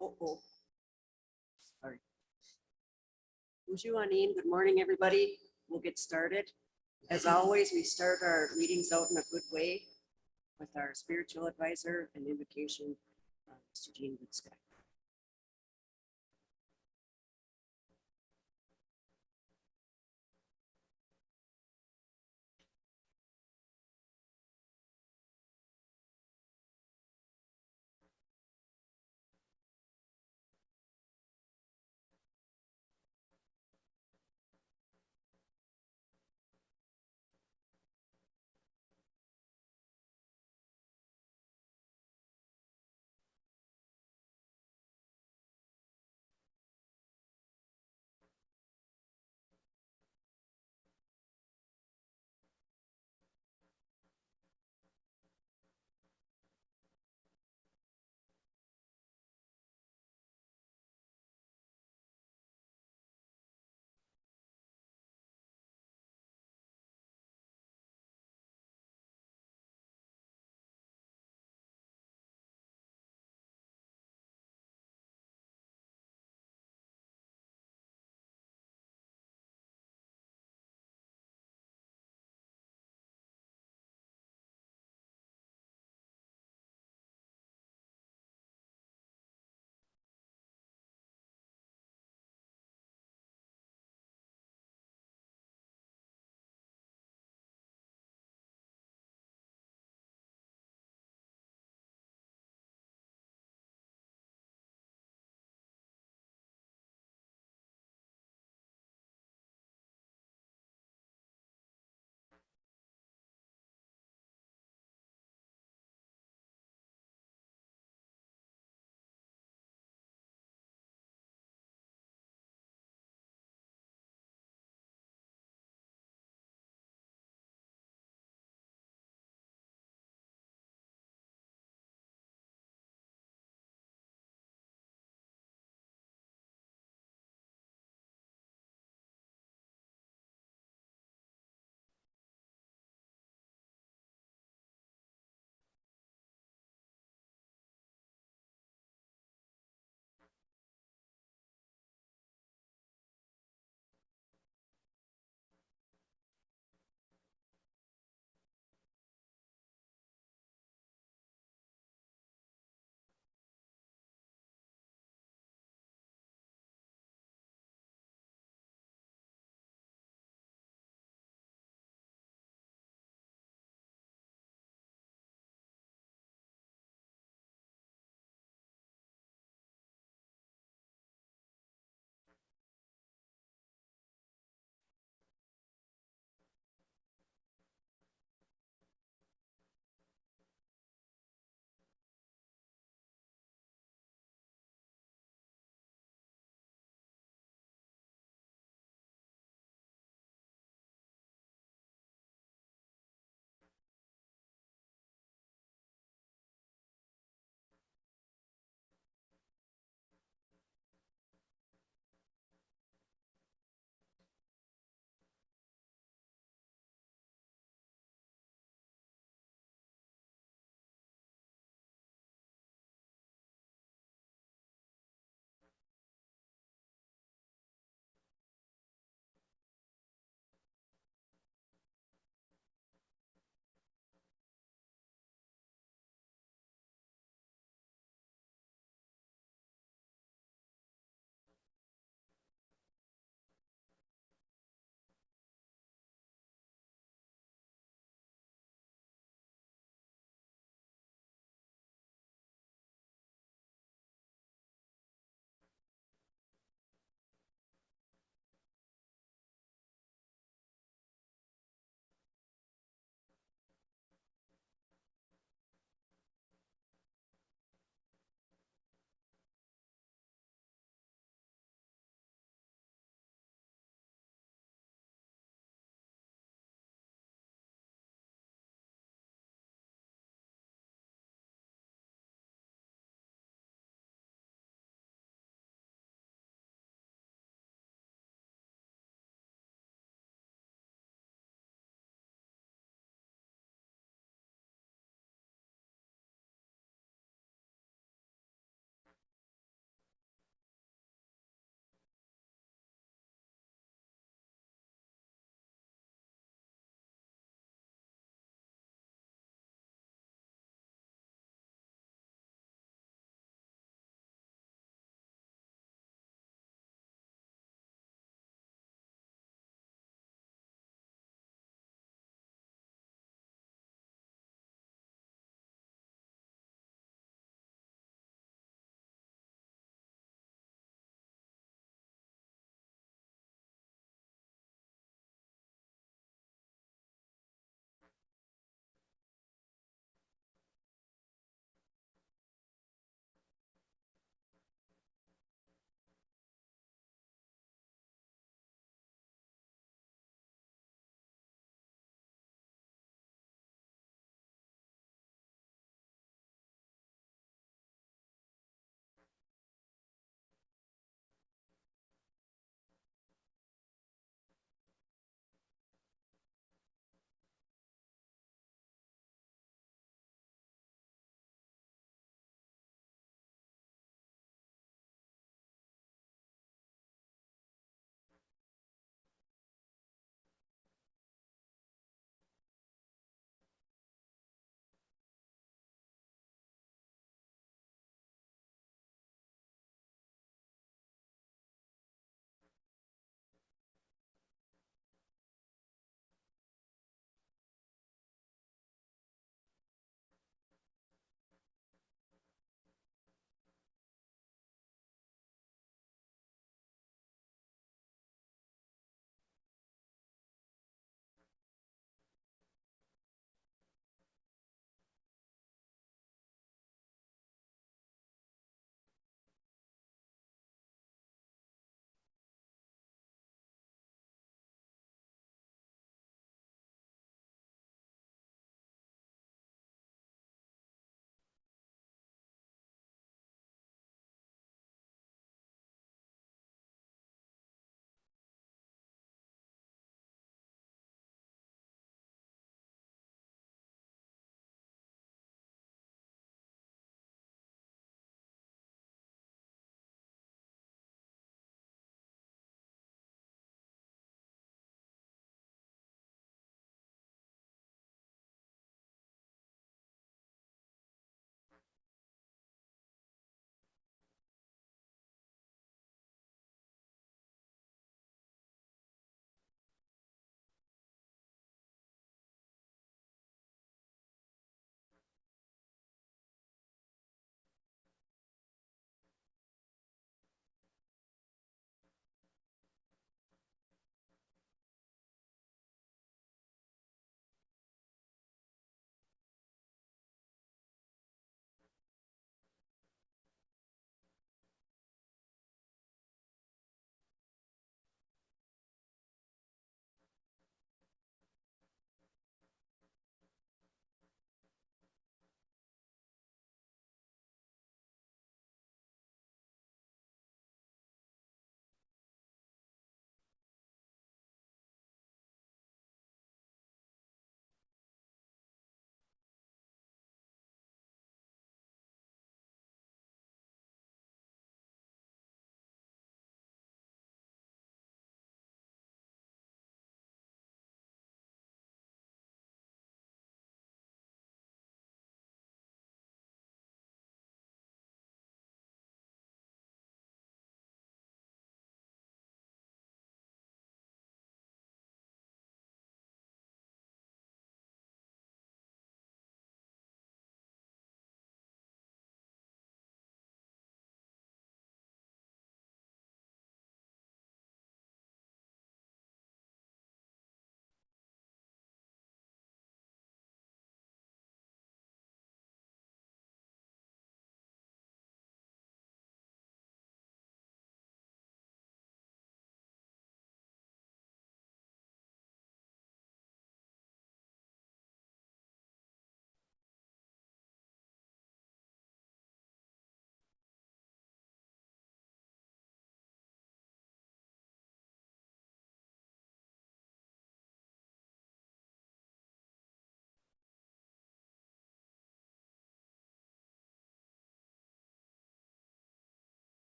Oh. Sorry. Bonjour, Anine. Good morning, everybody. We'll get started. As always, we start our meetings out in a good way with our spiritual advisor and invocation, Mr. Gene Goodsky.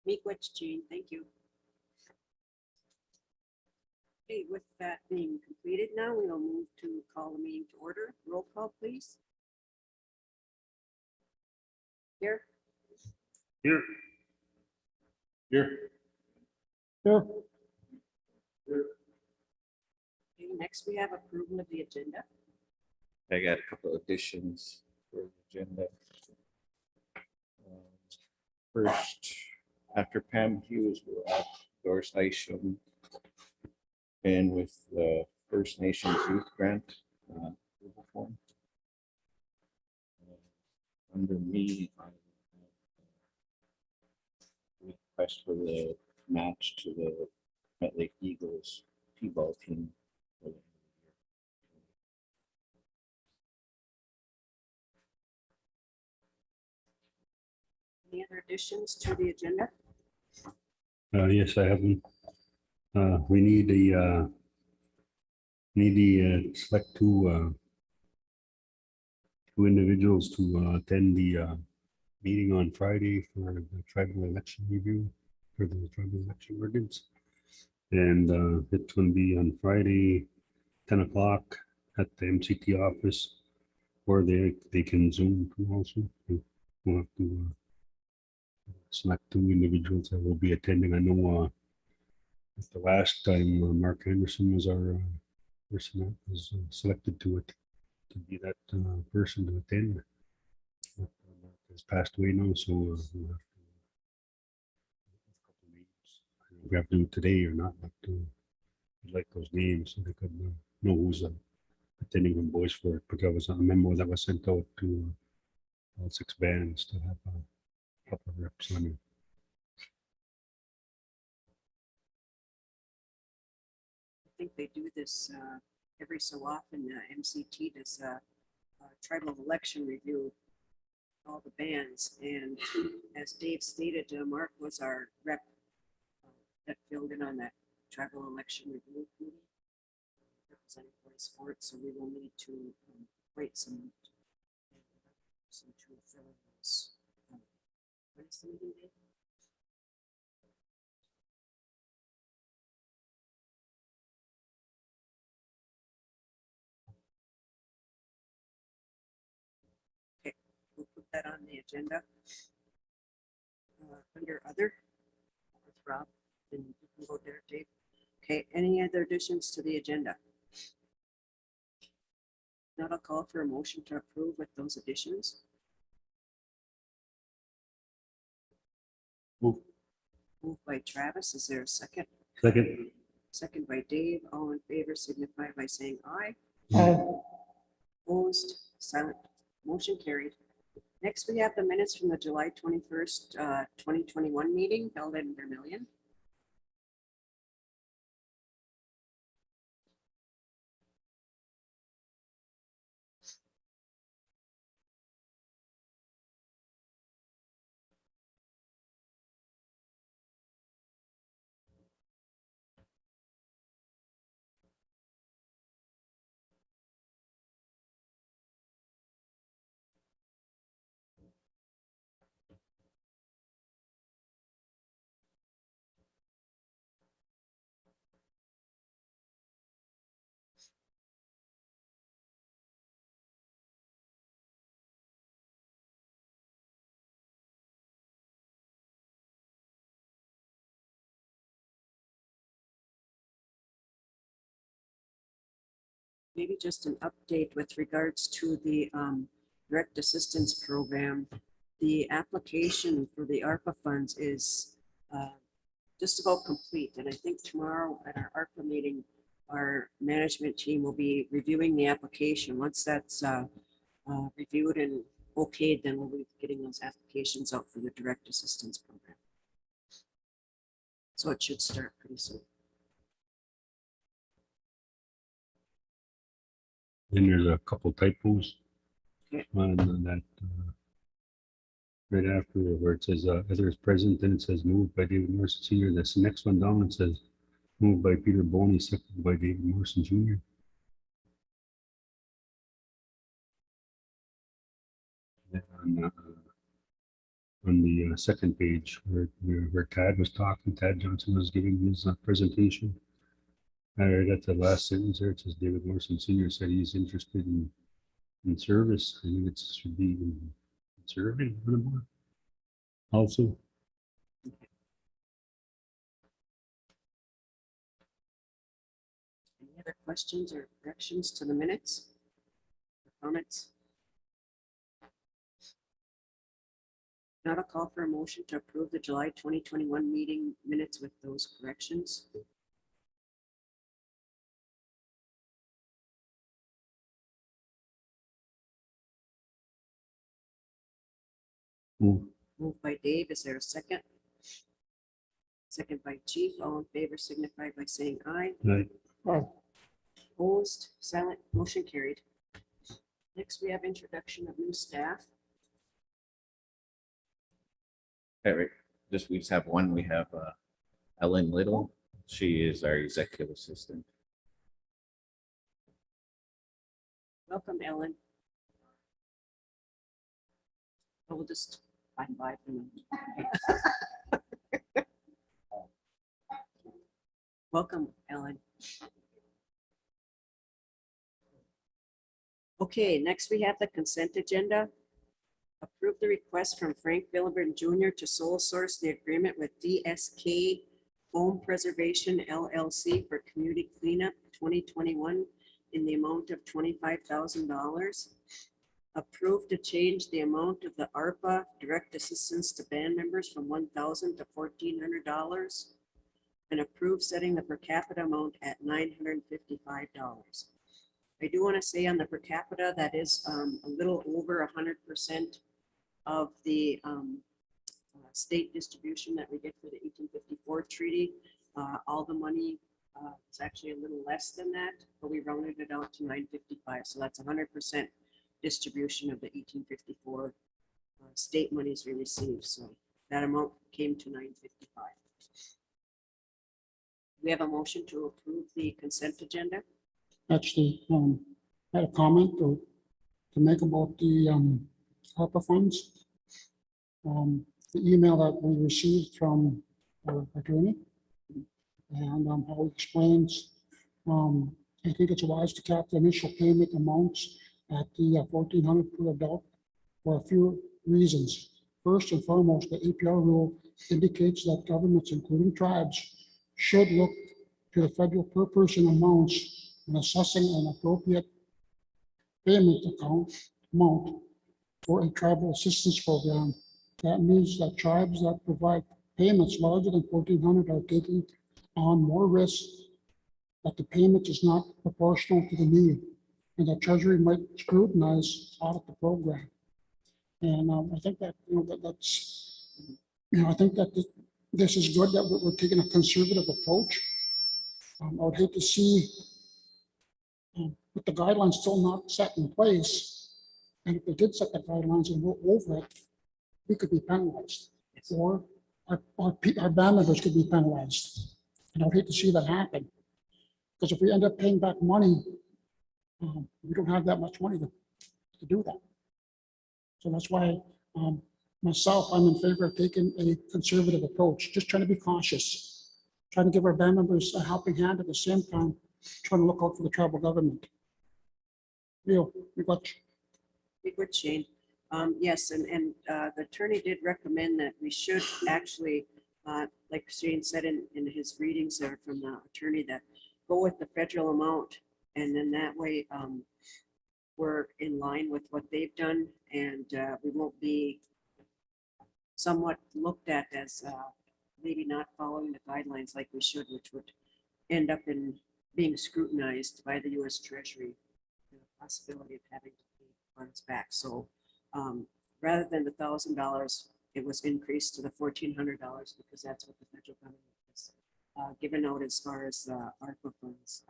Meekwich Jean, thank you. Okay, with that being completed now, we will move to call the meeting to order. Roll call, please. Here. Here. Here. Okay, next we have approval of the agenda. I got a couple additions for the agenda. First, after Pam Hughes will add Doris Isham and with the First Nations Youth Grant approval form. Under me, I request for the match to the Met Lake Eagles T-ball team. For the end of the year. Any other additions to the agenda? Yes, I have one. We need the select two individuals to attend the meeting on Friday for the tribal election review for the tribal election ordinance. And it's going to be on Friday, 10 o'clock at the MCT office, or they can Zoom too also. We'll have to select two individuals that will be attending. I know the last time Mark Anderson was our person that was selected to be that person to attend. Mark has passed away now, so we'll have to a couple names. I don't know if we have to do it today or not, but I'd like those names so they could know who's attending and voice for it, because it was a memo that was sent out to all 6 bands to have a couple of reps on it. I think they do this every so often. MCT does a tribal election review, all the bands. And as Dave stated, Mark was our rep that filled in on that tribal election review committee, representing Boys Sports. So we will need to wait some to fill in those. When is the meeting date? We'll put that on the agenda. Under other, with Rob, and you can go there, Dave. Okay, any other additions to the agenda? Not, I'll call for a motion to approve with those additions. Move. Moved by Travis, is there a second? Second. Second by Dave, all in favor signify by saying aye. Aye. Opposed, silent, motion carried. Next, we have the minutes from the July 21st, 2021 meeting held in Vermillion. Maybe just an update with regards to the direct assistance program. The application for the ARPA funds is just about complete. And I think tomorrow at our ARPA meeting, our management team will be reviewing the application. Once that's reviewed and okayed, then we'll be getting those applications out for the direct assistance program. So it should start pretty soon. Then there's a couple typos. Okay. On that, right after where it says Heather is present, then it says moved by David Morrison Sr. That's the next one down. It says moved by Peter Boney, seconded by David Morrison Jr. Then on on the second page where Tad was talking, Tad Johnson was giving his presentation. Right at the last sentence there, it says David Morrison Senior said he's interested in service. I think it should be in serving on the board. Also, Any other questions or corrections to the minutes? Or comments? Not a call for a motion to approve the July 2021 meeting minutes with those corrections. move. Moved by Dave, is there a second? Second by Chief, all in favor signify by saying aye. Right. Opposed, silent, motion carried. Next, we have introduction of new staff. Right. We just have one. We have Ellen Little. She is our executive assistant. Welcome, Ellen. We'll just find by for now. Welcome, Ellen. Okay, next we have the consent agenda. Approve the request from Frank Billiburn Jr. to sole source the agreement with DSK Home Preservation LLC for community cleanup 2021 in the amount of $25,000. Approved to change the amount of the ARPA direct assistance to band members from $1,000 to $1,400. And approved setting the per capita amount at $955. I do want to say on the per capita, that is a little over 100% of the state distribution that we get for the 1854 treaty. All the money is actually a little less than that, but we rounded it out to 955. So that's 100% distribution of the 1854 state monies we received. So that amount came to 955. We have a motion to approve the consent agenda. Actually, I had a comment to make about the ARPA funds. The email that we received from our attorney, and how he explains, I think it's wise to cap the initial payment amounts at the $1,400 per adult for a few reasons. First and foremost, the APR rule indicates that governments, including tribes, should look to the federal per person amounts when assessing an appropriate payment amount for a tribal assistance program. That means that tribes that provide payments larger than $1,400 are taking on more risk, that the payment is not proportional to the need, and the Treasury might scrutinize audit the program. And I think that, I think that this is good that we're taking a conservative approach. I would hate to see, with the guidelines still not set in place, and if they did set the guidelines and we're over it, we could be penalized, or our band members could be penalized. And I'd hate to see that happen, because if we end up paying back money, we don't have that much money to do that. So that's why myself, I'm in favor of taking a conservative approach, just trying to be cautious, trying to give our band members a helping hand at the same time, trying to look out for the tribal government. Leo, we got you. Be good, Shane. Yes, and the attorney did recommend that we should actually, like Shane said in his readings there from the attorney, that go with the federal amount, and then that way we're in line with what they've done, and we won't be somewhat looked at as maybe not following the guidelines like we should, which would end up in being scrutinized by the U.S. Treasury, the possibility of having to pay funds back. So rather than the $1,000, it was increased to the $1,400 because that's what the federal government has given out as far as ARPA funds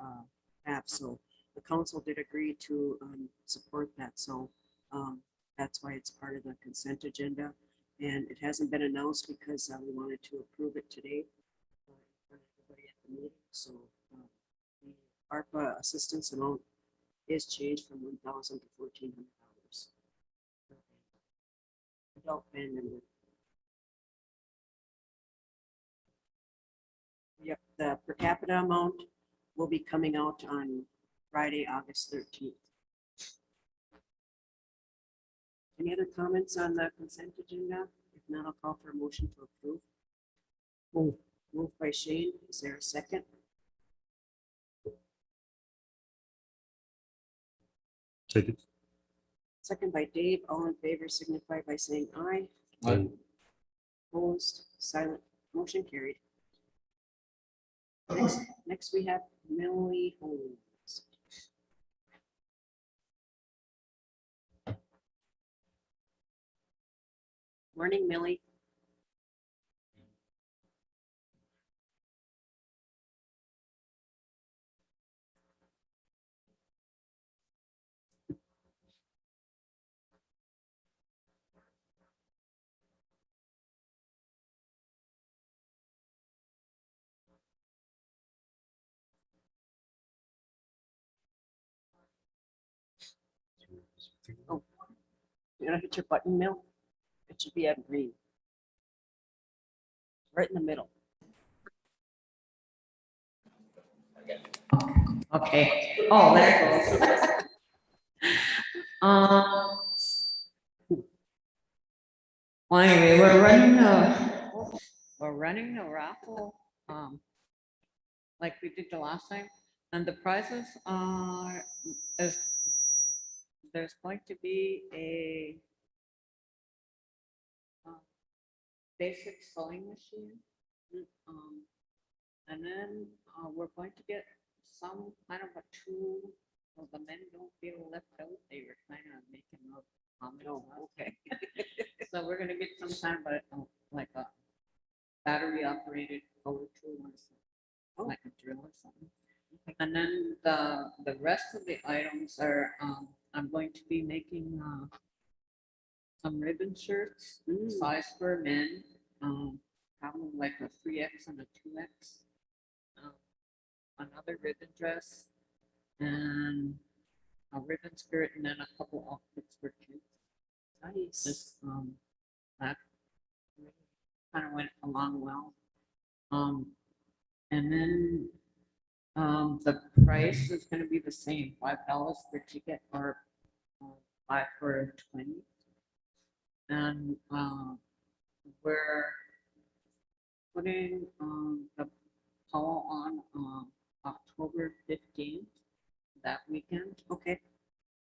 have. So the council did agree to support that. So that's why it's part of the consent agenda. And it hasn't been announced because we wanted to approve it today for everybody at the meeting. So the ARPA assistance amount is changed from $1,000 to $1,400. Adult band member the per capita amount will be coming out on Friday, August 13th. Any other comments on the consent agenda? If not, I'll call for a motion to approve. Moved by Shane. Is there a second? Second. Second by Dave. All in favor signify by saying aye. Aye. Opposed, silent, motion carried. Next we have Millie Holmes. Morning, Millie. You gotta hit your button, Mill. It should be at green. Right in the middle. Okay. Oh, that's close. Well, anyway, we're running a raffle, like we did the last time, and the prizes are, there's going to be a basic sewing machine. And then we're going to get some kind of a tool so the men don't feel left out. They were kind of making up comments. Oh, okay. So we're gonna get some kind of a, like a battery operated power tool or something, Oh. like a drill or something. And then the rest of the items are, I'm going to be making some ribbon shirts, size for men, probably like a 3X and a 2X. Another ribbon dress and a ribbon skirt, and then a couple outfits for kids. Nice. Just that kind of went along well. And then the price is going to be the same, $5 per ticket or 5 for 20. And we're putting the poll on October 15th, that weekend. Okay.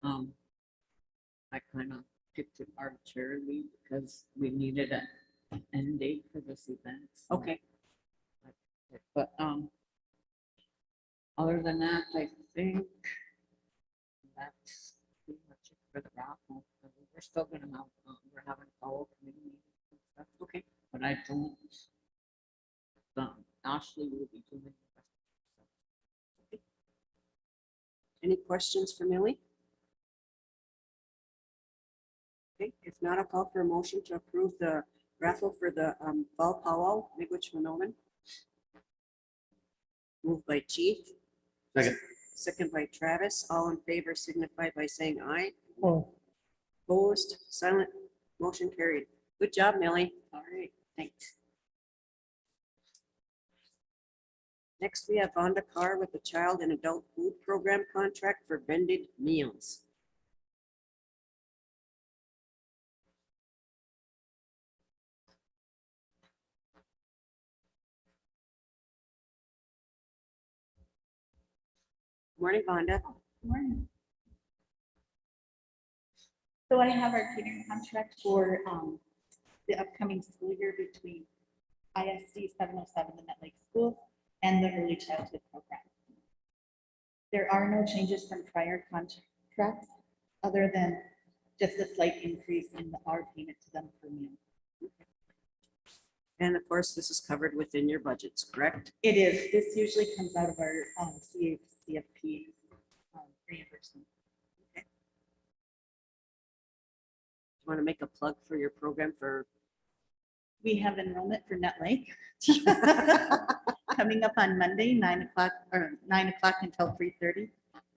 I kind of picked it arbitrarily because we needed an end date for this event. so- Okay. But other than that, I think that's pretty much it for the raffle. We're still gonna have, we're having follow committee meetings and stuff. Okay. But I don't, Ashley will be doing the rest. Any questions for Millie? Okay, if not, I'll call for a motion to approve the raffle for the fall powwow, Miigwech Winnoman. Moved by Chief. Second. Second by Travis. All in favor signify by saying aye. Well, Opposed, silent, motion carried. Good job, Millie. All right, thanks. Next, we have Vonda Carr with the Child and Adult Food Program contract for vended meals. Morning, Vonda. Morning. So I have our catering contract for the upcoming school year between ISD 707, the Net Lake School, and the Early Childhood Program. There are no changes from prior contracts, other than just a slight increase in our payment to them per meal. And of course, this is covered within your budgets, correct? It is, this usually comes out of our CFP reimbursement. You want to make a plug for your program for, We have enrollment for Net Lake coming up on Monday, 9 o'clock or 9 o'clock until 3:30,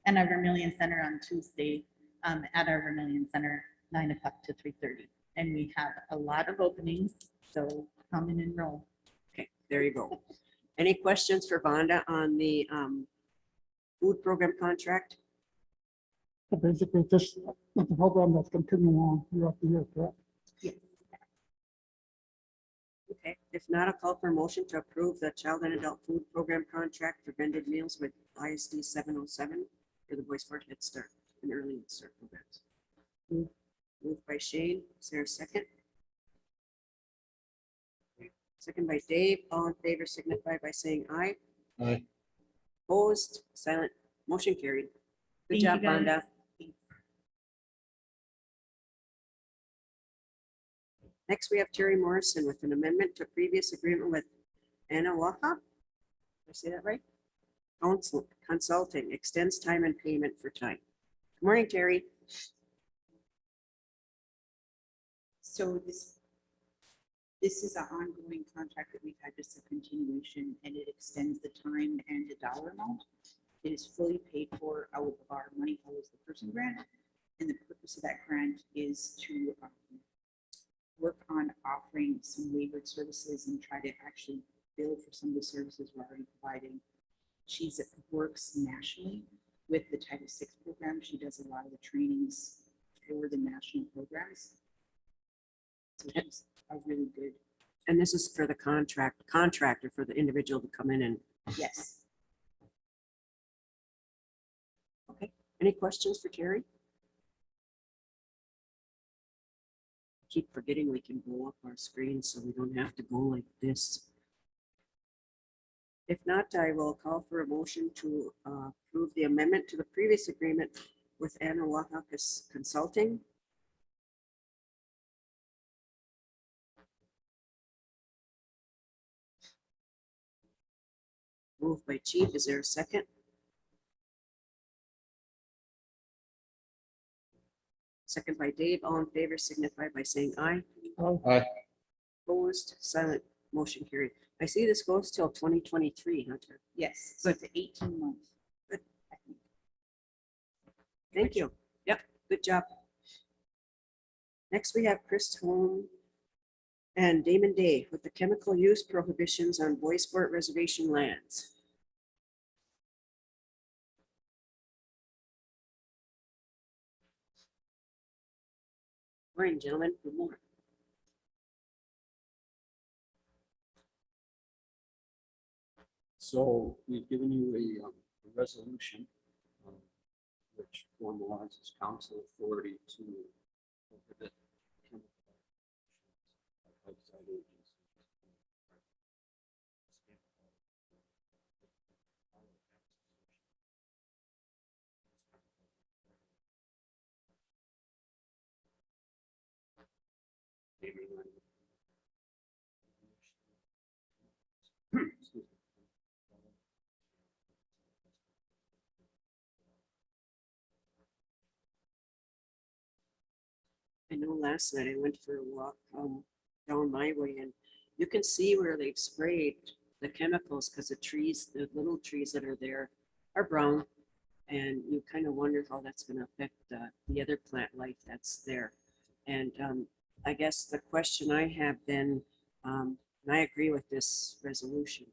and our Vermilion Center on Tuesday at our Vermilion Center, 9 o'clock to 3:30. And we have a lot of openings, so come and enroll. okay, there you go. Any questions for Vonda on the food program contract? So basically, this is the program that's continuing on year after year, correct? Yes. Okay, if not, I'll call for a motion to approve the child and adult food program contract for vended meals with ISD 707 for the Boys Fort Head Start and Early Head Start programs. Moved by Shane, is there a second? Second by Dave, all in favor signify by saying aye. Aye. Opposed, silent, motion carried. Good Thank you, job, guys. Vonda. Thanks. Next, we have Terry Morrison with an amendment to previous agreement with Anawaha. Did I say that right? Council Consulting extends time and payment for time. Good morning, Terry. So this is an ongoing contract that we've had, just a continuation, and it extends the time and the dollar amount. It is fully paid for out of our money follows the person grant. And the purpose of that grant is to work on offering some waivered services and try to actually bill for some of the services we're already providing. She works nationally with the Title VI program. She does a lot of the trainings for the national programs. So she's a really good, And this is for the contractor for the individual to come in and, yes. any questions for Terry? Keep forgetting we can blow up our screen so we don't have to go like this. If not, I will call for a motion to approve the amendment to the previous agreement with Anawaha Consulting. Moved by Chief, is there a second? Second by Dave, all in favor signify by saying aye. Aye. Opposed, silent, motion carried. I see this goes till 2023, Hunter. Yes, so it's 18 months. Good. Thank you. Yep, good job. Next, we have Chris Holm and Damon Day with the chemical use prohibitions on Boy Sport reservation lands. Morning, gentlemen. Good morning. So we've given you a resolution which formalizes council authority to prohibit chemical actions of outside agencies. Excuse me. I know last night I went for a walk down my way and you can see where they've sprayed the chemicals because the trees, the little trees that are there are brown. And you kind of wonder how that's going to affect the other plant life that's there. And I guess the question I have then, and I agree with this resolution,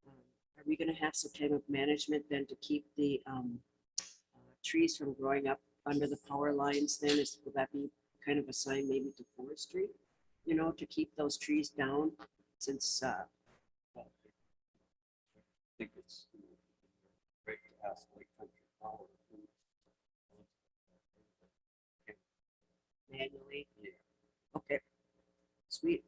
are we going to have some type of management then to keep the trees from growing up under the power lines then? Will that be kind of a sign maybe to forestry, you know, to keep those trees down since I think it's great to ask Lake Country Power. manually? Okay, sweet.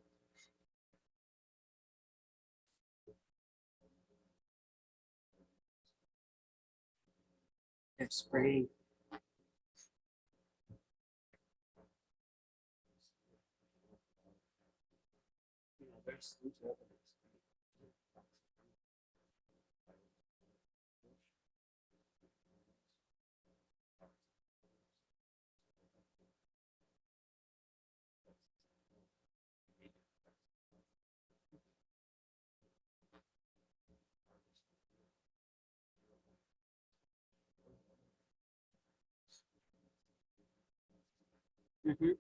They're spraying. You know, there's evidence. Mhm.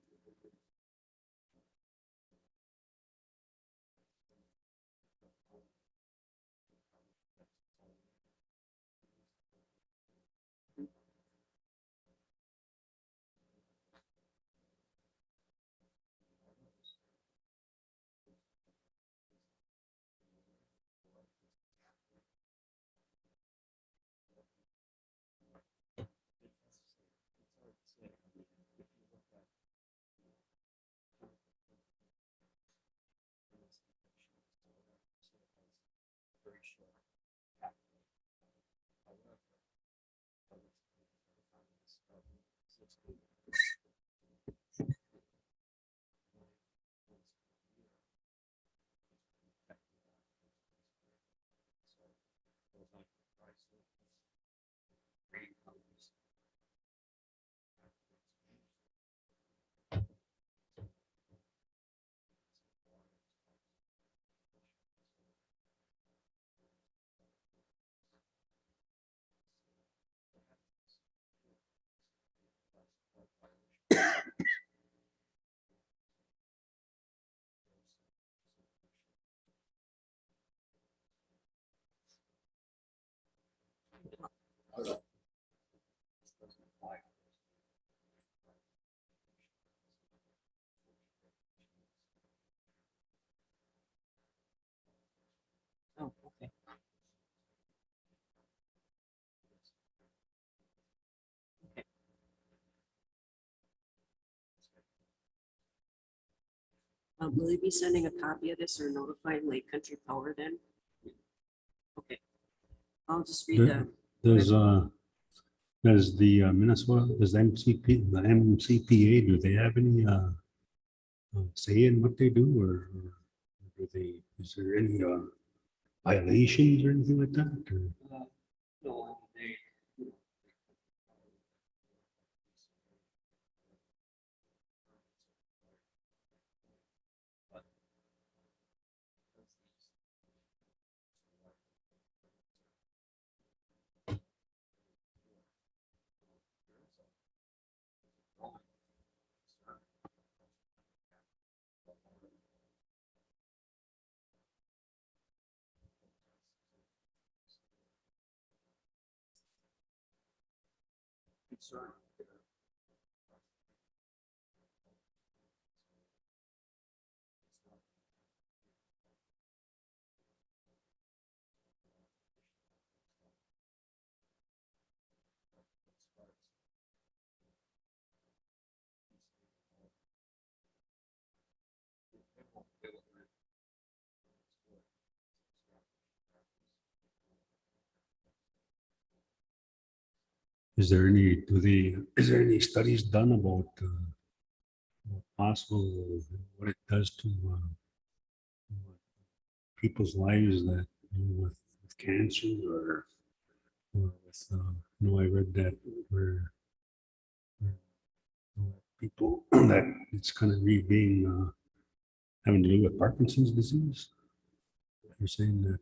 Oh, okay. Okay. Will you be sending a copy of this or notifying Lake Country Power then? Okay. I'll just read the, Does the Minnesota, does the MCPA, do they have any say in what they do, or do they, is there any violations or anything like that? Or- No, they, concern. Is there any, is there any studies done about possible, what it does to people's lives that, with cancer or with, I read that where people that it's kind of being having to do with Parkinson's disease. They're saying that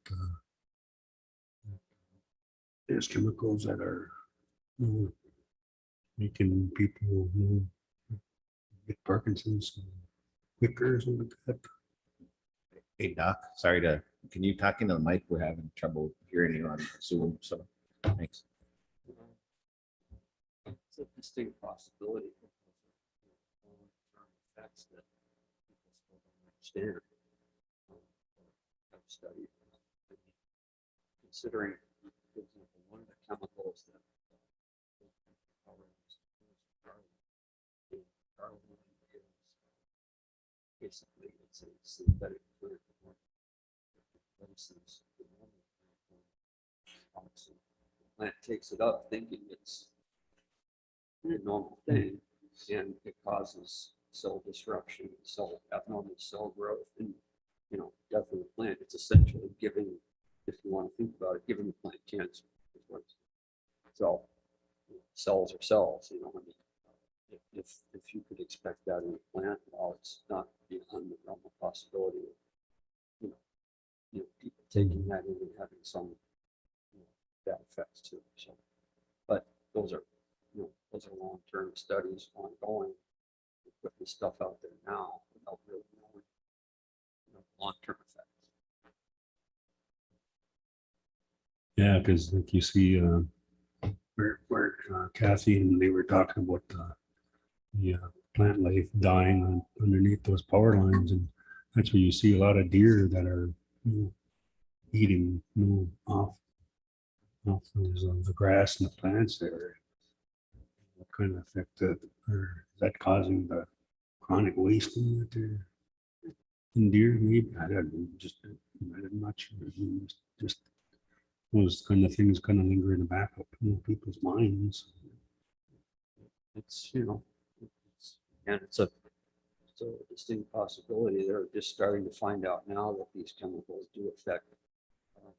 there's chemicals that are making people get Parkinson's quicker or something like that. Hey, Doc, can you talk into the mic? We're having trouble hearing you on Zoom, so thanks. It's a distinct possibility. Long-term effects that people still don't understand. I've studied. Considering, for example, one of the chemicals that basically it's a synthetic plant that replaces the normal plant. So the plant takes it up thinking it's the normal thing, and it causes cell disruption, abnormal cell growth, and death of the plant. It's essentially giving, if you want to think about it, giving the plant cancer. So cells are cells, I mean, if you could expect that in a plant, well, it's not beyond the realm of possibility of, people taking that in and having some bad effects too. So, but those are long-term studies ongoing. We're putting this stuff out there now without really knowing, long-term effects. Yeah, because like you see, where Kathy and they were talking about the plant life dying underneath those power lines, and that's where you see a lot of deer that are eating off those, the grass and the plants there. What kind of effect that, or is that causing the chronic wasting that they're in deer? Maybe I don't know, I'm not sure. Just those kind of things kind of linger in the back of people's minds. It's, and it's a distinct possibility. They're just starting to find out now that these chemicals do affect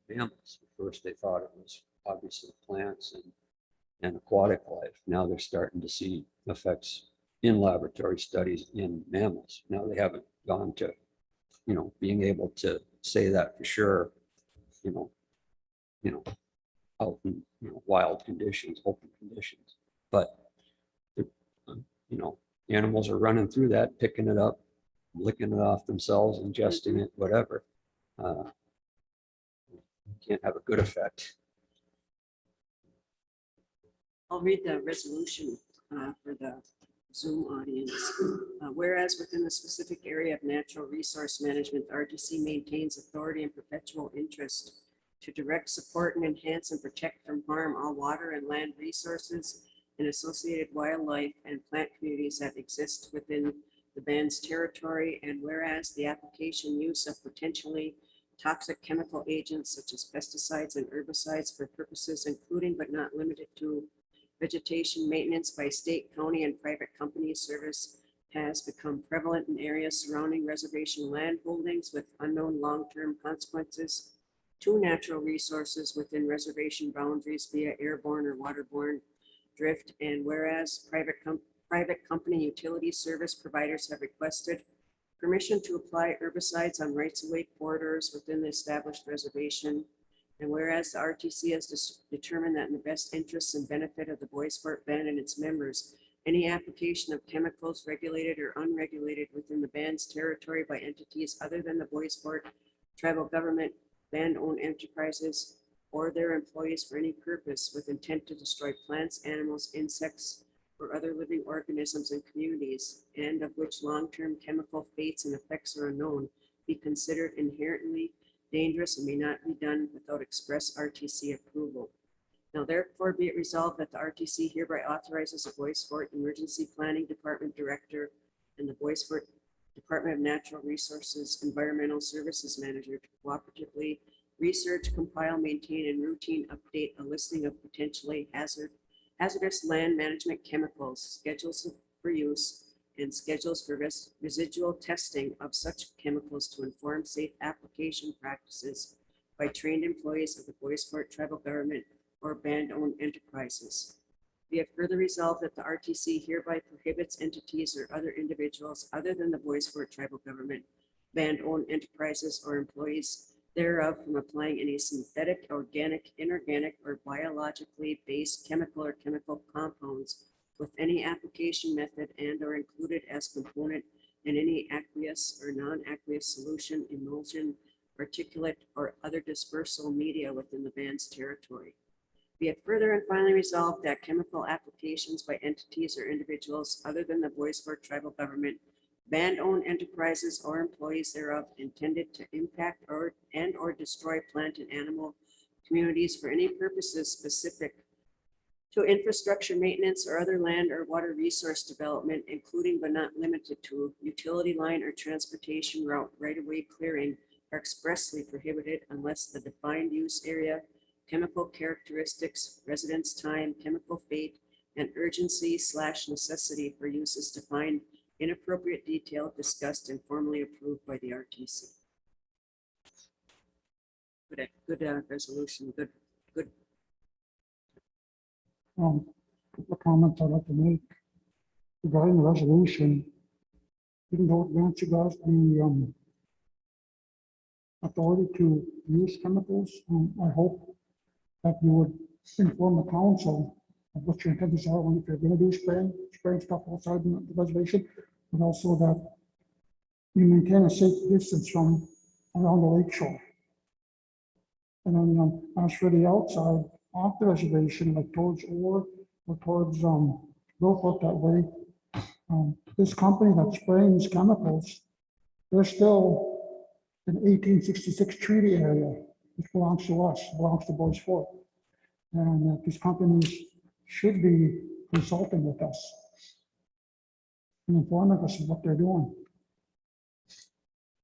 mammals. At first, they thought it was obviously plants and aquatic life. Now they're starting to see effects in laboratory studies in mammals. Now they haven't gone to, being able to say that for sure, out in wild conditions, open conditions. But animals are running through that, picking it up, licking it off themselves, ingesting it, whatever. Can't have a good effect. I'll read the resolution for the Zoom audience. Whereas within the specific area of natural resource management, RTC maintains authority and perpetual interest to direct, support, and enhance and protect from harm all water and land resources and associated wildlife and plant communities that exist within the band's territory. And whereas the application use of potentially toxic chemical agents such as pesticides and herbicides for purposes including but not limited to vegetation maintenance by state, county, and private company service has become prevalent in areas surrounding reservation land holdings with unknown long-term consequences to natural resources within reservation boundaries via airborne or waterborne drift. And whereas private company utility service providers have requested permission to apply herbicides on rights-of-way corridors within the established reservation. And whereas the RTC has determined that in the best interests and benefit of the Bois Forte Band and its members, any application of chemicals regulated or unregulated within the band's territory by entities other than the Bois Forte tribal government, band-owned enterprises, or their employees for any purpose with intent to destroy plants, animals, insects, or other living organisms in communities, and of which long-term chemical fates and effects are unknown, be considered inherently dangerous and may not be done without express RTC approval. Now therefore be it resolved that the RTC hereby authorizes the Bois Forte Emergency Planning Department Director and the Bois Forte Department of Natural Resources Environmental Services Manager to cooperatively research, compile, maintain, and routine update a listing of potentially hazardous land management chemicals, schedules for use, and schedules for residual testing of such chemicals to inform safe application practices by trained employees of the Bois Forte tribal government or band-owned enterprises. Be it further resolved that the RTC hereby prohibits entities or other individuals other than the Bois Forte tribal government, band-owned enterprises, or employees thereof from applying any synthetic, organic, inorganic, or biologically based chemical or chemical compounds with any application method and or included as component in any aqueous or non-aqueous solution, emulsion, particulate, or other dispersal media within the band's territory. Be it further and finally resolved that chemical applications by entities or individuals other than the Bois Forte tribal government, band-owned enterprises, or employees thereof intended to impact or destroy plant and animal communities for any purposes specific to infrastructure maintenance or other land or water resource development, including but not limited to utility line or transportation route right-of-way clearing, are expressly prohibited unless the defined use area, chemical characteristics, residence time, chemical fate, and urgency/necessity for use is defined in appropriate detail, discussed, and formally approved by the RTC. Good resolution, good. The comment I'd like to make regarding the resolution, even though it grants you guys the authority to use chemicals, I hope that you would inform the council of what your intentions are when if you're going to do spraying stuff outside the reservation, but also that you maintain a safe distance from around the lake shore. And then as for the outside off the reservation, like towards Orr or towards Beaufort that way, this company that's spraying these chemicals, they're still an 1866 treaty area, which belongs to us, belongs to Bois Forte. And these companies should be consulting with us and informing us of what they're doing.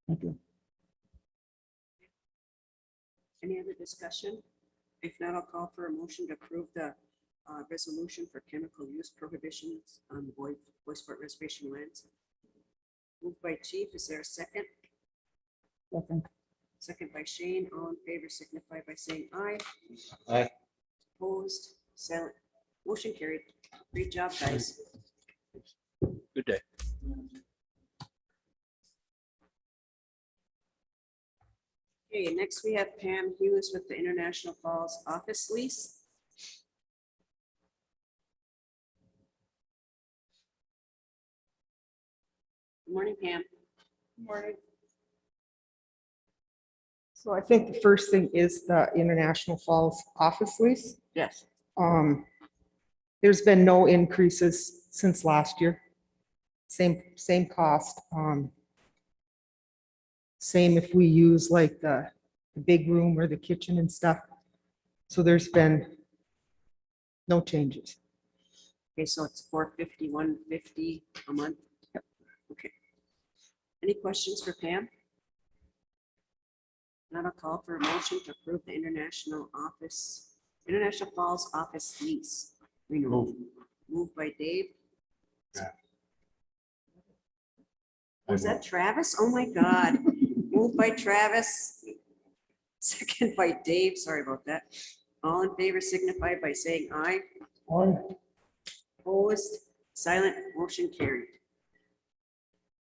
Thank you. Any other discussion? If not, I'll call for a motion to approve the resolution for chemical use prohibitions on Voice Fort Reservation lands. Moved by Chief, is there a second? Second. Second by Shane, all in favor signify by saying aye. Aye. Opposed, silent, motion carried. Great job, guys. Good day. Okay, next we have Pam Hughes with the International Falls office lease. Good morning, Pam. Morning. So I think the first thing is the International Falls office lease. Yes. There's been no increases since last year. Same cost. Same if we use like the big room or the kitchen and stuff. So there's been no changes. Okay, so it's $450, $150 a month. Yep. Okay. Any questions for Pam? Not a call for a motion to approve the International Falls office lease renewal. Moved by Dave. Yeah. Was that Travis? Oh my God. Moved by Travis. Second by Dave. Sorry about that. All in favor signify by saying aye. Aye. Opposed, silent, motion carried.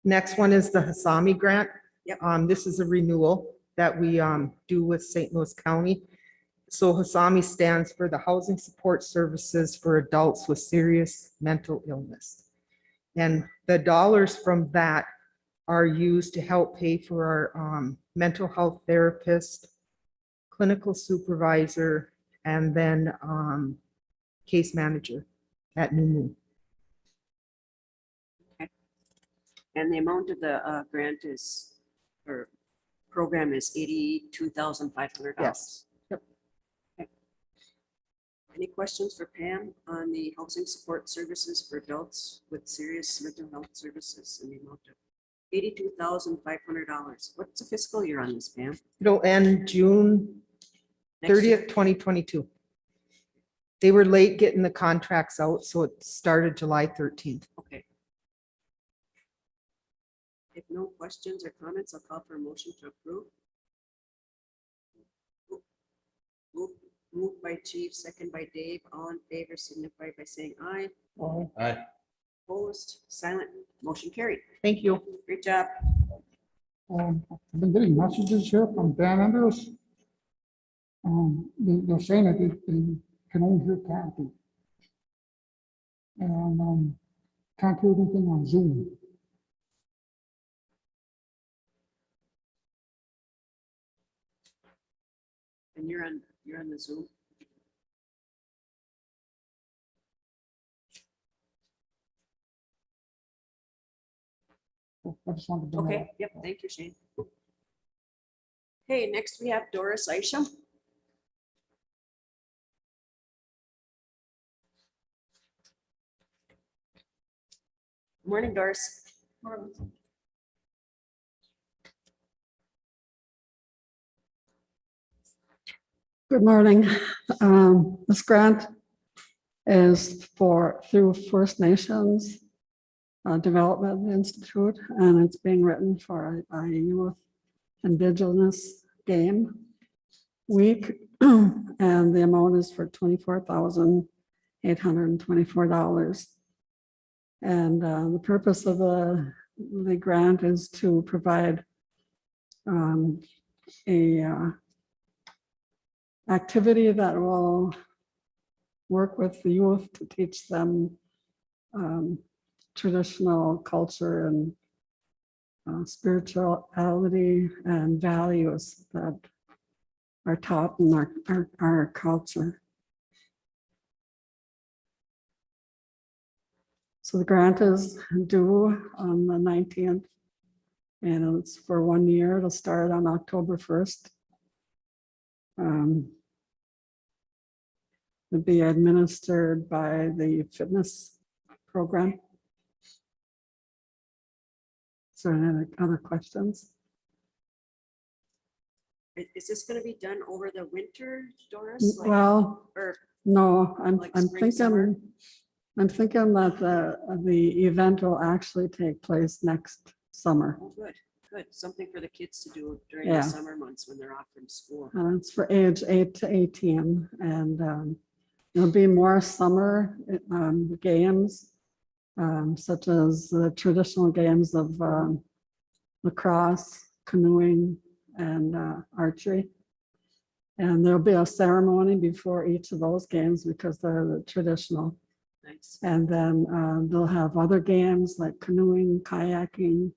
Next one is the Hasami Grant. Yep. This is a renewal that we do with St. Louis County. So Hasami stands for the Housing Support Services for Adults with Serious Mental Illness. And the dollars from that are used to help pay for our mental health therapist, clinical supervisor, and then case manager at New Moon. And the amount of the grant is, or program is $82,500. Yes. Yep. Okay. Any questions for Pam on the housing support services for adults with serious mental health services in the amount of $82,500? What's the fiscal year on this, Pam? It'll end June Next year? 30th, 2022. They were late getting the contracts out, so it started July 13th. Okay. If no questions or comments, I'll call for a motion to approve. Moved by Chief, second by Dave. All in favor signify by saying aye. Aye. Aye. Opposed, silent, motion carried. Thank you. Great job. I've been getting messages here from band members. They're saying that they can only hear Kathy. And can't hear anything on Zoom. And you're on the Zoom. I just wanted to know. Okay, yep, thank you, Shane. Okay, next we have Doris Isham. Morning, Doris. Good morning. This grant is through First Nations Development Institute, and it's being written for a youth Indigenous game week, and the amount is for $24,824. And the purpose of the grant is to provide a activity that will work with the youth to teach them traditional culture and spirituality and values that are taught in our culture. So the grant is due on the 19th, and it's for 1 year. It'll start on October 1st. It'll be administered by the fitness program. Is there any other questions? Is this gonna be done over the winter, Doris? Like, Well, or, no, like spring, summer? I'm thinking that the event will actually take place next summer. oh, good, good. Something for the kids to do during the Yeah. summer months when they're off from school. And it's for age 8 to 18, and there'll be more summer games, such as the traditional games of lacrosse, canoeing, and archery. And there'll be a ceremony before each of those games because they're the traditional. Nice. And then they'll have other games like canoeing, kayaking,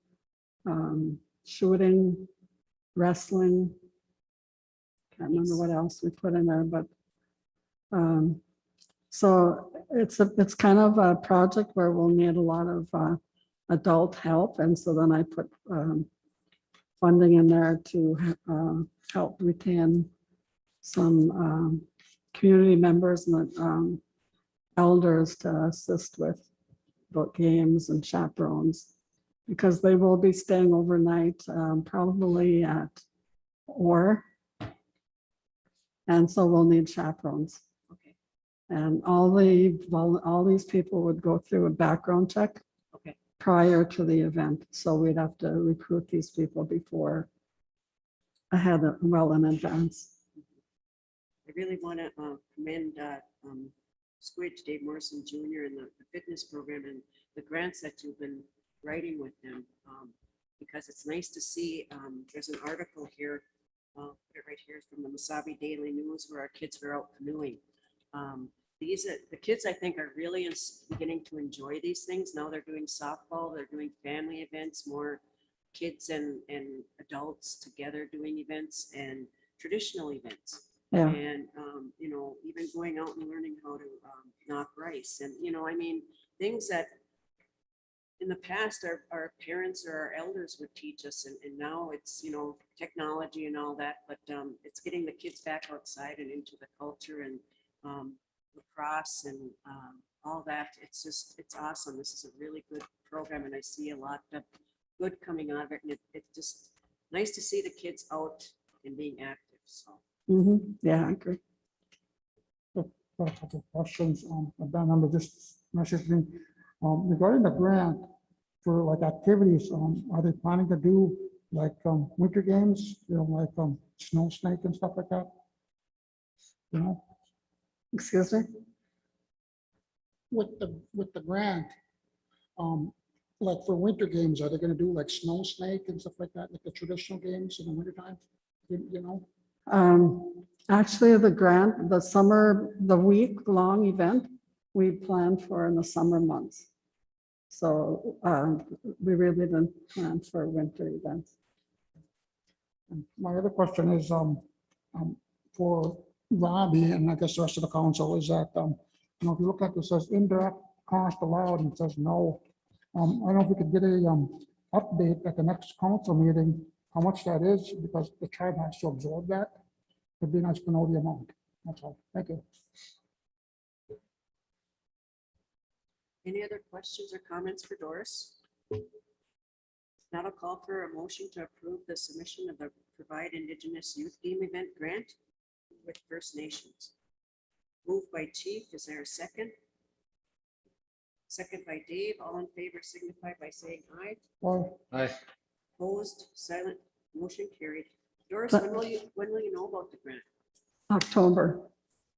shooting, wrestling. Can't remember what else we put in there, but so it's kind of a project where we'll need a lot of adult help. And so then I put funding in there to help retain some community members and elders to assist with book games and chaperones, because they will be staying overnight, probably at Orr. And so we'll need chaperones. Okay, And all these people would go through a background check okay. prior to the event. So we'd have to recruit these people well in advance. I really want to commend Squidge, Dave Morrison Jr. and the fitness program and the grants that you've been writing with them. Because it's nice to see, there's an article here, put it right here from the Mesabi Daily News where our kids were out canoeing. The kids, I think, are really beginning to enjoy these things. Now they're doing softball, they're doing family events, more kids and adults together doing events and traditional events. Yeah, And, even going out and learning how to knock rice and, I mean, things that in the past our parents or our elders would teach us. And now it's, technology and all that, but it's getting the kids back outside and into the culture and lacrosse and all that. It's awesome. This is a really good program and I see a lot of good coming out of it. And it's just nice to see the kids out and being active, so. yeah, I agree. Got a couple of questions. That number just messaged me. Regarding the grant for like activities, are they planning to do like winter games, like snow snake and stuff like that? Excuse me? With the grant, like for winter games, are they gonna do like snow snake and stuff like that, like the traditional games in the wintertime? Actually, the week-long event, we planned for in the summer months. So we really didn't plan for winter events. My other question is, for Robbie, and I guess the rest of the council, is that, if you look at it, says indirect cost allowed, and it says no. I don't know if we could get a, update at the next council meeting, how much that is, because the tribe has to absorb that. It'd be nice to know the amount. That's all. Thank you. Any other questions or comments for Doris? Now I'll call for a motion to approve the submission of the Provide Indigenous Youth Game Event Grant with First Nations. Moved by Chief, is there a second? Second by Dave, all in favor signify by saying aye. Well, Opposed, silent, motion carried. Doris, But- when will you know about the grant? October.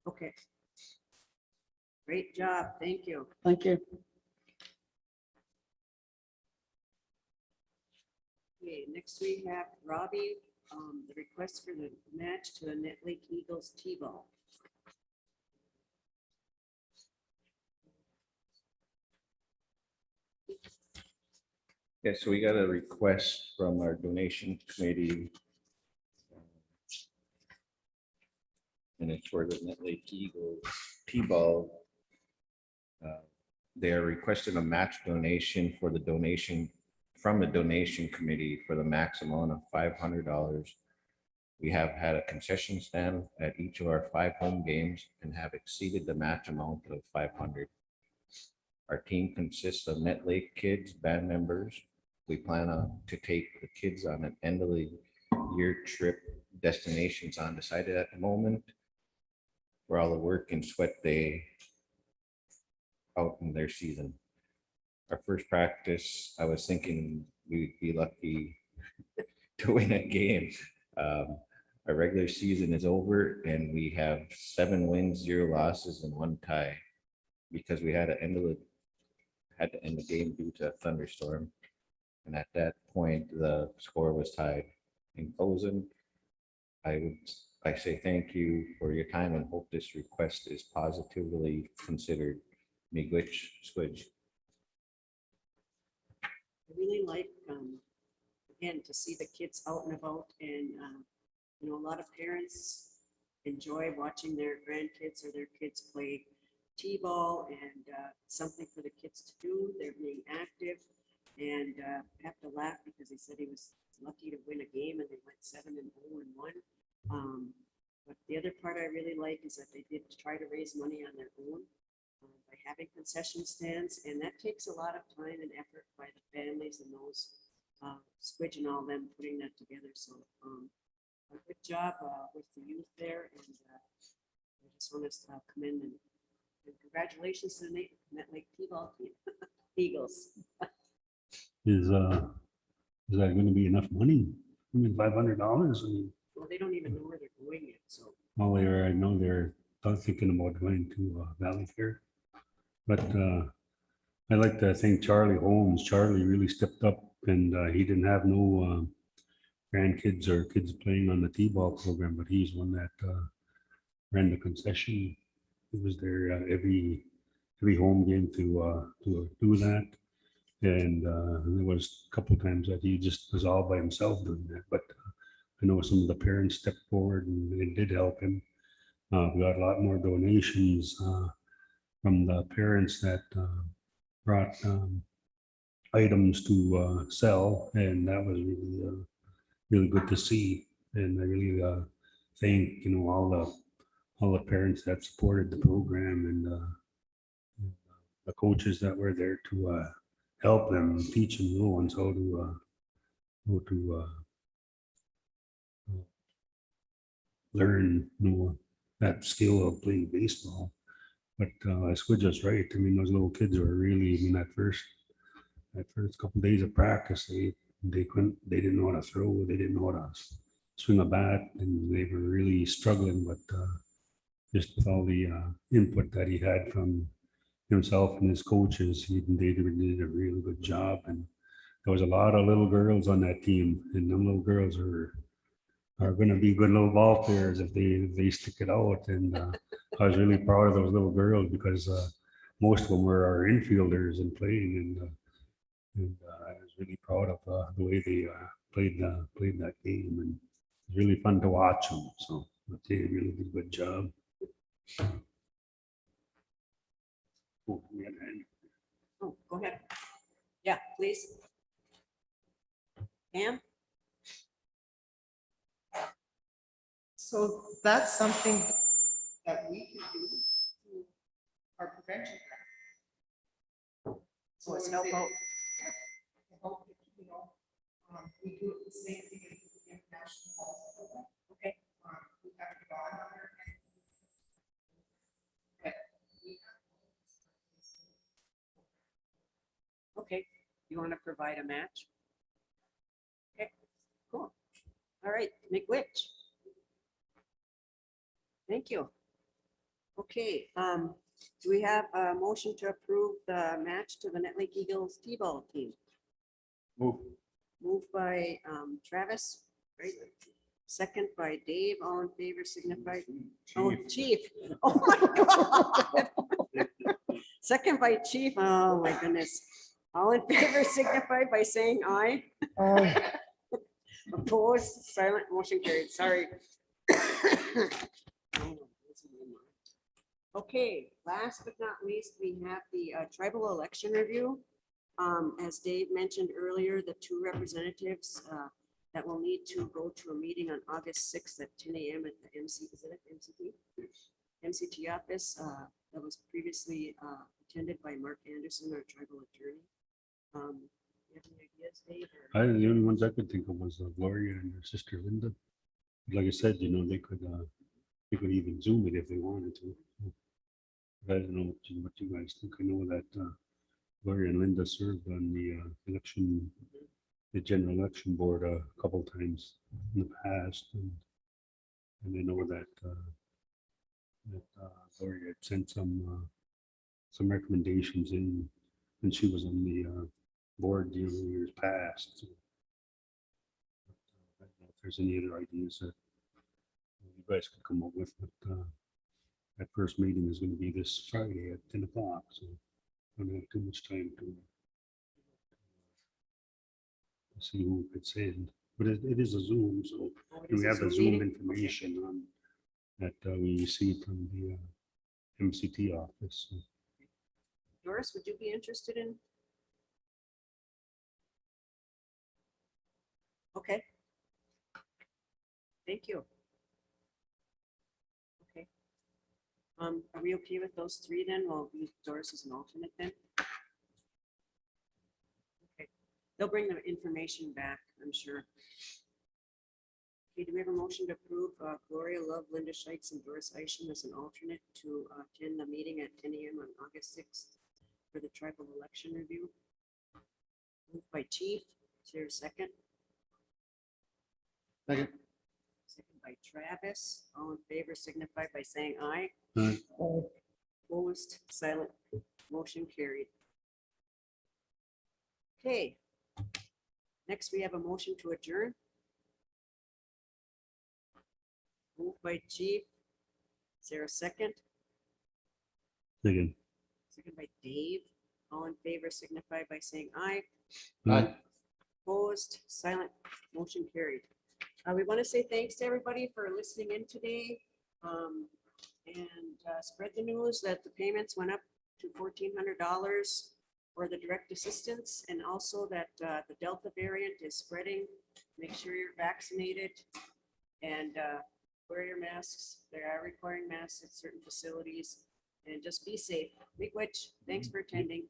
Okay. Great job, thank you. Thank you. Okay, next we have Robbie, the request for the match to the Net Lake Eagles T-ball. Yeah, so we got a request from our donation committee. And it's for the Net Lake Eagles T-ball. They are requesting a match donation for the donation from the donation committee for the max amount of $500. We have had a concession stand at each of our 5 home games and have exceeded the match amount of $500. Our team consists of Net Lake kids, band members. We plan to take the kids on an end of the year trip destinations undecided at the moment for all the work and sweat they out in their season. Our first practice, I was thinking we'd be lucky to win a game. Our regular season is over and we have 7 wins, 0 losses, and 1 tie because we had to end the game due to a thunderstorm. And at that point, the score was tied. In closing, I say thank you for your time and hope this request is positively considered. Miigwech, squidge. I really like, again, to see the kids out and about and, you know, a lot of parents enjoy watching their grandkids or their kids play t-ball and something for the kids to do. They're being active and I have to laugh because he said he was lucky to win a game and they went 7-0-1. But the other part I really like is that they did try to raise money on their own by having concession stands, and that takes a lot of time and effort by the families and those Squidge and all them putting that together. So a good job with the youth there, and I just want to commend and congratulations to the Net Lake T-ball team, Eagles. Is that going to be enough money? I mean, $500. I mean, Well, they don't even know where they're going yet, so. well, I know they're thinking about going to Valley Fair. But I like to thank Charlie Holmes. Charlie really stepped up and he didn't have no grandkids or kids playing on the T-ball program, but he's one that ran the concession. He was there every home game to do that. And there was a couple of times that he just was all by himself doing that. But I know some of the parents stepped forward and it did help him. We got a lot more donations from the parents that brought items to sell, and that was really good to see. And I really thank all the parents that supported the program and the coaches that were there to help them teach them little ones how to learn that skill of playing baseball. But Squidge was right. I mean, those little kids were really, I mean, that first couple of days of practice, they didn't know how to throw, they didn't know how to swing a bat, and they were really struggling. But just with all the input that he had from himself and his coaches, they did a really good job. And there was a lot of little girls on that team, and them little girls are going to be good little ball players if they stick it out. And I was really proud of those little girls because most of them were our infielders and playing, and I was really proud of the way they played that game, and it was really fun to watch them. So they really did a good job. Oh, we had an- Oh, go ahead. Yeah, please. Pam? So that's something that we can do through our prevention. So it's help if out. help, we do it the same thing as the international ball program. Okay. We have a dog on there. But we Okay, you want to provide a match? Okay, cool. All right, Miigwech. Thank you. Okay, do we have a motion to approve the match to the Net Lake Eagles T-ball team? Move. Moved by Travis, right? Second by Dave, all in favor signify. Oh, Chief. Oh my God. Second by Chief, oh my goodness. All in favor signify by saying aye. Opposed, silent, motion carried, sorry. Okay, last but not least, we have the tribal election review. As Dave mentioned earlier, the 2 representatives that will need to go to a meeting on August 6th at 10 a.m. at the MCT office that was previously attended by Mark Anderson, our tribal attorney. You have any ideas, Dave? or- The only ones I could think of was Gloria and her sister Linda. Like I said, they could even Zoom it if they wanted to. I don't know what you guys think. I know that Gloria and Linda served on the the general election board a couple times in the past. And I know that Gloria had sent some recommendations in when she was on the board years past. So, I don't know if there's any other ideas that you guys could come up with, but that first meeting is going to be this Friday at 10 o'clock, so I don't have too much time to see who could send. But it is a Zoom, so Oh, it we is a have the Zoom Zoom meeting? information on that we received from the MCT office. So Doris, would you be interested in? Okay. Thank you. Okay. Are we okay with those three then? Well, Doris is an alternate then. Okay, they'll bring the information back, I'm sure. Okay, do we have a motion to approve Gloria Love, Linda Scheitz, and Doris Isham as an alternate to attend the meeting at 10 a.m. on August 6th for the tribal election review? Moved by Chief. Is there a second? Second. Second by Travis. All in favor signify by saying aye. Aye. Opposed, silent, motion carried. Okay. Next, we have a motion to adjourn. Moved by Chief. Is there a second? again, Second by Dave. All in favor signify by saying aye. Aye. Opposed, silent, motion carried. We want to say thanks to everybody for listening in today. And spread the news that the payments went up to $1,400 for the direct assistance, and also that the Delta variant is spreading. Make sure you're vaccinated and wear your masks. They are requiring masks at certain facilities, and just be safe. Big Witch, thanks for attending.